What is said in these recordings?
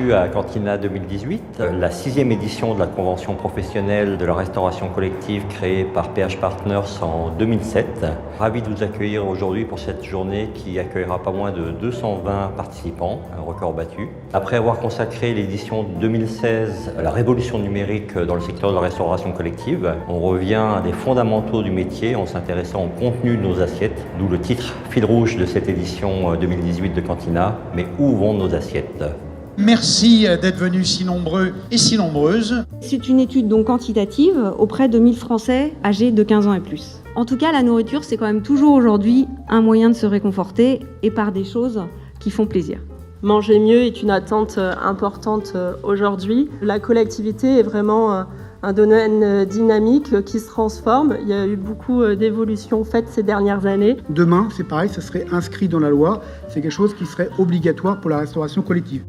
Bienvenue à Cantina 2018, la 6e édition de la convention professionnelle de la restauration collective créée par PH Partners en 2007. Ravi de vous accueillir aujourd'hui pour cette journée qui accueillera pas moins de 220 participants, un record battu. Après avoir consacré l'édition 2016 à la révolution numérique dans le secteur de la restauration collective, on revient à des fondamentaux du métier en s'intéressant au contenu de nos assiettes, d'où le titre fil rouge de cette édition 2018 de Cantina, mais où vont nos assiettes ? Merci d'être venus si nombreux et si nombreuses. C'est une étude donc quantitative auprès de 1000 Français âgés de 15 ans et plus. En tout cas, la nourriture, c'est quand même toujours aujourd'hui un moyen de se réconforter et par des choses qui font plaisir. Manger mieux est une attente importante aujourd'hui. La collectivité est vraiment un domaine dynamique qui se transforme. Il y a eu beaucoup d'évolutions faites ces dernières années. Demain, c'est pareil, ça serait inscrit dans la loi. C'est quelque chose qui serait obligatoire pour la restauration collective.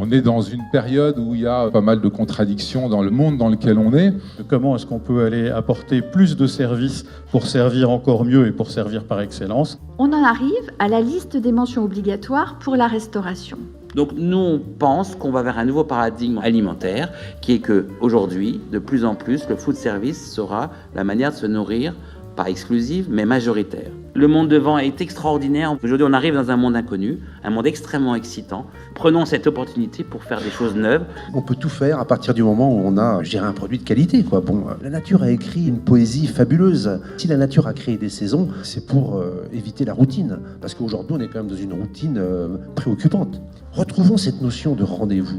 On est dans une période où il y a pas mal de contradictions dans le monde dans lequel on est. Comment est-ce qu'on peut aller apporter plus de services pour servir encore mieux et pour servir par excellence ? On en arrive à la liste des mentions obligatoires pour la restauration. Donc nous, on pense qu'on va vers un nouveau paradigme alimentaire qui est qu'aujourd'hui, de plus en plus, le food service sera la manière de se nourrir, pas exclusive, mais majoritaire. Le monde devant est extraordinaire. Aujourd'hui, on arrive dans un monde inconnu, un monde extrêmement excitant. Prenons cette opportunité pour faire des choses neuves. On peut tout faire à partir du moment où on a, je dirais, un produit de qualité, quoi. Bon, la nature a écrit une poésie fabuleuse. Si la nature a créé des saisons, c'est pour éviter la routine. Parce qu'aujourd'hui, on est quand même dans une routine préoccupante. Retrouvons cette notion de rendez-vous.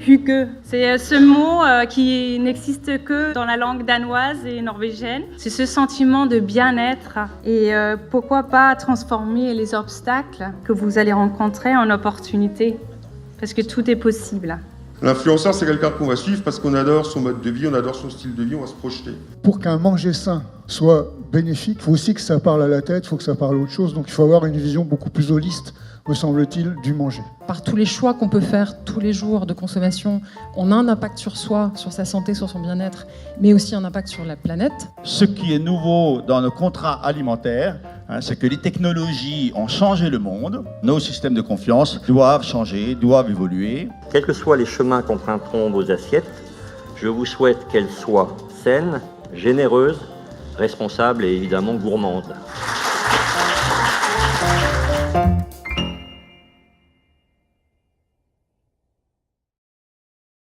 Hygge. C'est ce mot qui n'existe que dans la langue danoise et norvégienne. C'est ce sentiment de bien-être et pourquoi pas transformer les obstacles que vous allez rencontrer en opportunités, parce que tout est possible. L'influenceur, c'est quelqu'un qu'on va suivre parce qu'on adore son mode de vie, on adore son style de vie, on va se projeter. Pour qu'un manger sain soit bénéfique, il faut aussi que ça parle à la tête, il faut que ça parle à autre chose. Donc il faut avoir une vision beaucoup plus holiste, me semble-t-il, du manger. Par tous les choix qu'on peut faire tous les jours de consommation, on a un impact sur soi, sur sa santé, sur son bien-être, mais aussi un impact sur la planète. Ce qui est nouveau dans nos contrats alimentaires, c'est que les technologies ont changé le monde. Nos systèmes de confiance doivent changer, doivent évoluer. Quels que soient les chemins qu'emprunteront vos assiettes, je vous souhaite qu'elles soient saines, généreuses, responsables et évidemment gourmandes.